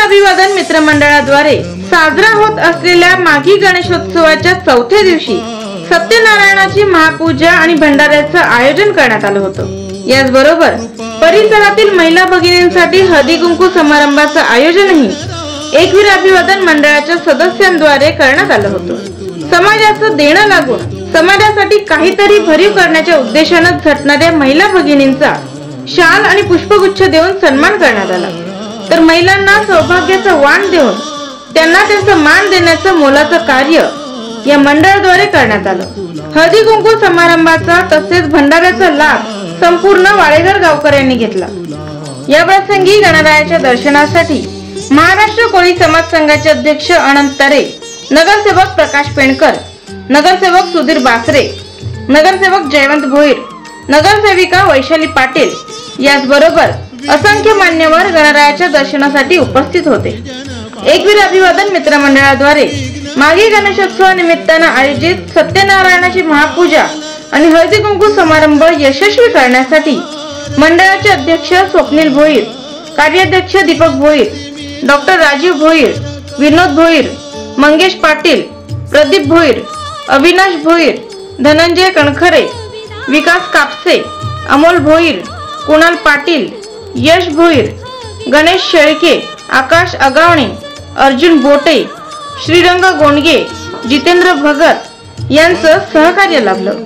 अभिवादन मित्रमंडळाद्वारे साजरा होत असलेल्या माघी गणेशोत्सवाच्या चौथ्या दिवशी सत्यनारायणाची महापूजा आणि भंडाऱ्याचं आयोजन करण्यात आलं होतं। याचबरोबर परिसरातील महिला भगिनींसाठी हळदी कुंकू समारंभाचं आयोजनही एकवीर अभिवादन मंडळाच्या सदस्यांद्वारे करण्यात आलं होतं। समाजाचं देणं लागून समाजासाठी काहीतरी भरीव करण्याच्या उद्देशाने झटणाऱ्या महिला भगिनींचा शाल आणि पुष्पगुच्छ देऊन सन्मान करण्यात आला, तर महिलांना सौभाग्याचा वाण देऊन त्यांना त्यांचा मान देण्याचं मोलाचं कार्य या मंडळाद्वारे करण्यात आलं। हळदी कुंकू समारंभाचा तसेच भंडाऱ्याचा लाभ संपूर्ण वाडेघर गावकऱ्यांनी घेतला। या प्रसंगी गणरायाच्या दर्शनासाठी महाराष्ट्र कोळी समाज संघाचे अध्यक्ष अनंत तरे, नगरसेवक प्रकाश पेणकर, नगरसेवक सुधीर बासरे, नगरसेवक जयवंत भोईर, नगरसेविका वैशाली पाटील याचबरोबर असंख्य मान्यवर गणरायाच्या दर्शनासाठी उपस्थित होते। एकवीर अभिवादन मित्रमंडळाद्वारे माघी गणेशोत्सवा निमित्ताने आयोजित सत्यनारायणाची महापूजा आणि हळदी कुंकू समारंभ यशस्वी करण्यासाठी मंडळाचे अध्यक्ष स्वप्नील भोईर, कार्याध्यक्ष दीपक भोईर, डॉक्टर राजीव भोईर, विनोद भोईर, मंगेश पाटील, प्रदीप भोईर, अविनाश भोईर, धनंजय कणखरे, विकास कापसे, अमोल भोईर, कुणाल पाटील, यश भोईर, गणेश शेळके, आकाश अगावणे, अर्जुन बोटे, श्रीरंग गोंडगे, जितेंद्र भगत यांचं सहकार्य लाभलं।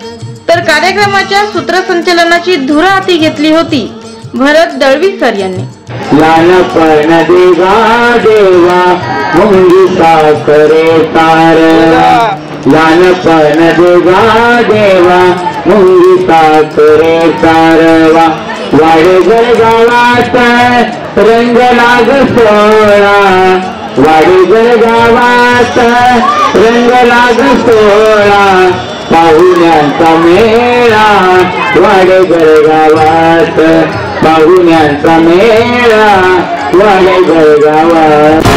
तर कार्यक्रमाच्या सूत्रसंचालनाची धूर हाती घेतली होती भरत दळवी सर यांनी। लालपण देवा देवा मुंगी साखरे तारवा, लालपण देवा देवा मुंगी साखरे तारवा, वाडेघर गावात रंग लाग सोळा, वाडेघर गावात रंग लाग सोळा, पाहुण्यांचा मेळा वाडेघर गावात, पाहुण्यांचा मेळा वाडेघर गावात।